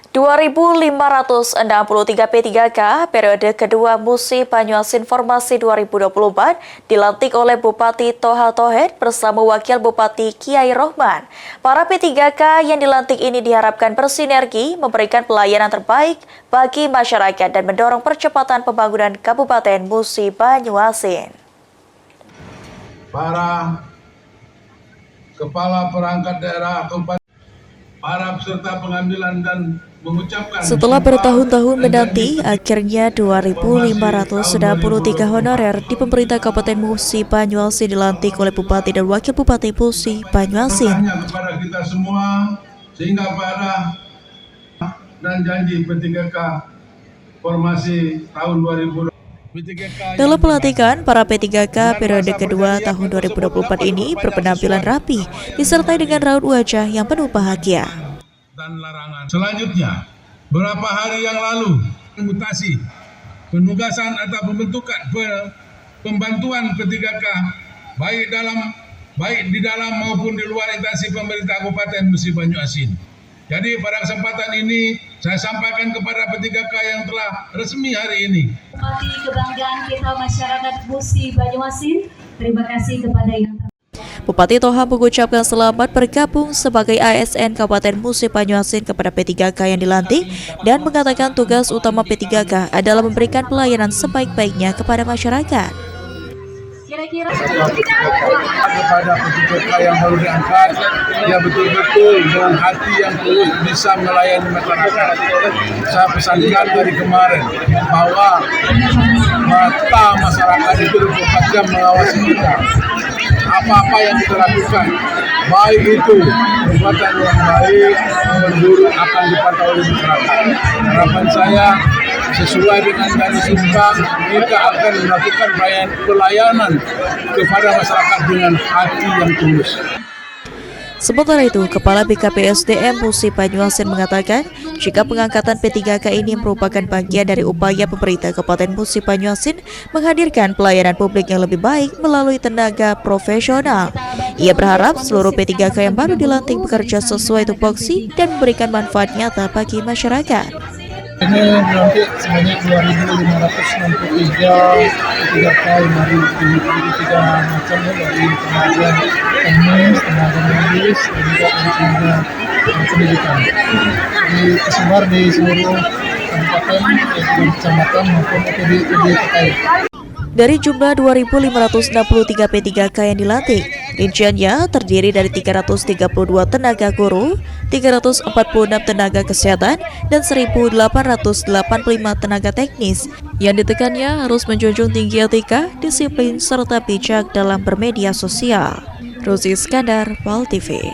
2.563 P3K periode kedua Musi Banyuasin Formasi 2024 dilantik oleh Bupati Toha Tauhid bersama Wakil Bupati Kiai Rohman. Para P3K yang dilantik ini diharapkan bersinergi memberikan pelayanan terbaik bagi masyarakat dan mendorong percepatan pembangunan Kabupaten Musi Banyuasin. Para kepala perangkat daerah kabupaten, para peserta pengambilan dan mengucapkan setelah bertahun-tahun menanti, akhirnya 2.563 honorer di pemerintah Kabupaten Musi Banyuasin dilantik oleh Bupati dan Wakil Bupati Musi Banyuasin. Kepada kita semua, sehingga pada dan janji P3K Formasi tahun 2020. Dalam pelantikan, para P3K periode kedua tahun 2024 ini berpenampilan rapi, disertai dengan raut wajah yang penuh bahagia. Dan larangan. Selanjutnya, beberapa hari yang lalu, mutasi, penugasan atau pembentukan pembantuan P3K baik di dalam maupun di luar instansi pemerintah Kabupaten Musi Banyuasin. Jadi pada kesempatan ini saya sampaikan kepada P3K yang telah resmi hari ini. Kebanggaan kita masyarakat Musi Banyuasin. Terima kasih kepada yang Bupati Toha mengucapkan selamat bergabung sebagai ASN Kabupaten Musi Banyuasin kepada P3K yang dilantik dan mengatakan tugas utama P3K adalah memberikan pelayanan sebaik-baiknya kepada masyarakat. Kira-kira kepada P3K yang baru diangkat, ya betul-betul dengan hati yang tulus bisa melayani masyarakat. Saya pesankan dari kemarin bahwa mata masyarakat itu 24 jam mengawasi kita. Apa-apa yang kita lakukan, baik itu perbuatan yang baik maupun buruk akan dipantau oleh masyarakat. Harapan saya sesuai dengan janji sumpah, kita akan melakukan pelayanan kepada masyarakat dengan hati yang tulus. Sementara itu, Kepala BKPSDM Musi Banyuasin mengatakan, jika pengangkatan P3K ini merupakan bagian dari upaya pemerintah Kabupaten Musi Banyuasin menghadirkan pelayanan publik yang lebih baik melalui tenaga profesional. Ia berharap seluruh P3K yang baru dilantik bekerja sesuai tupoksi dan memberikan manfaat nyata bagi masyarakat. Ini nanti sebanyak 2.563 P3K yang dari tiga macam ya, dari tenaga teknis, tenaga medis, dan juga dari tenaga pendidikan. Disebar di seluruh kabupaten, kecamatan maupun OPD terkait. Dari jumlah 2.563 P3K yang dilantik, rinciannya terdiri dari 332 tenaga guru, 346 tenaga kesehatan, dan 1.885 tenaga teknis. Yang ditekannya harus menjunjung tinggi etika, disiplin, serta bijak dalam bermedia sosial. Rozi Iskandar, PAL TV.